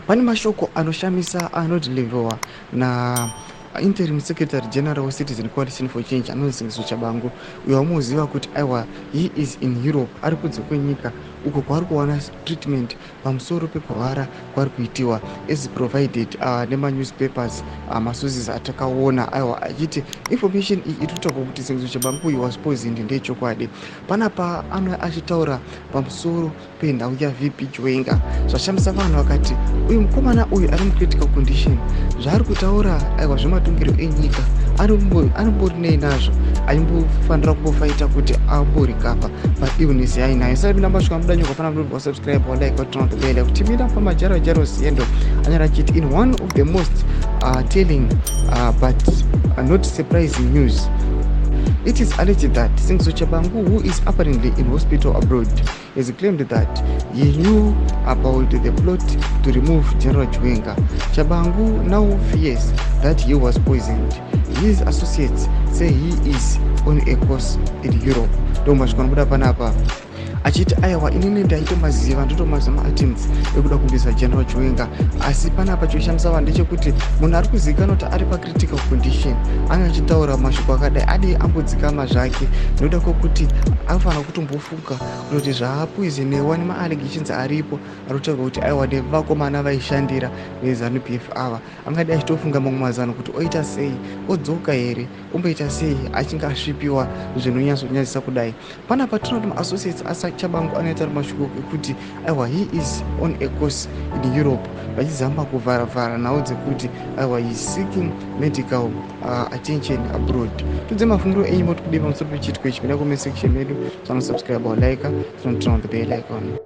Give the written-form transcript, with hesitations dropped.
Pane mashoko anoshamisa anodeliverwa na interim secretary general citizen coalition for change anonzi Tshabangu, uyo wamuziva kuti aiwa he is in Europe, ari kunze kwenyika uko kwaari kuwana treatment pamusoro pekurwara kwari kuitiwa as provided nemanewspapers masources atakaona, aiwa achiti information iyi irikutaurwa kuti Tshabangu he was poisoned ndechokwadi. Panapa achitaura pamusoro penhau yaVP Chwenga, zvashamisa vanhu vakati uyu mukomana uyu ari mucritical condition, zvaari kutaura aiwa zvematungiro enyika anombori nei nazvo, aimbofanira kumbofaita kuti amborikapa paillness yainayo. Saka mina masvika mudanyoka pana mudobva wasubscribe walike waturn on the bell kutimira pamajaro siendo anyara achiti in one of the most telling but not surprising news. It is alleged that Tshabangu, who is apparently in hospital abroad, has claimed that he knew about the plot to remove General Chwenga. Tshabangu now fears that he was poisoned. His associates say he is on a course in Europe. Ndomashikwana panapa achiti aiwa inini ndaitomaziva ndotomaziva attempts ekuda kubvisa General Chwenga, asi panapa choshamisa vanhu ndechekuti munhu ari kuzivikanwa kuti ari pacritical condition anga achitaura mashoko akadai adi ambodzikama zvake, noda kwokuti anofanira kutombofunga kuti zvaapoisonewa nemaallegations aripo arikutaurwa kuti aiwa nevakomana vaishandira veZANU-PF ava, angadai achitofunga mamwe mazano kuti oita sei, odzoka here, omboita sei achinge asvipiwa zvinonyatsonyadzisa kudai. Panapa tinoona kuti maassociates Tshabangu anoita mashoko ekuti aiwa he is on a course in Europe, vachizamba kuvharavhara nhau dzekuti aiwa he is seeking medical attention abroad. Tudze mafungiro enyu moti kudii pamusoro pechitiko ichi, penda comment section medu, subscribe or like, turn on the bell icon.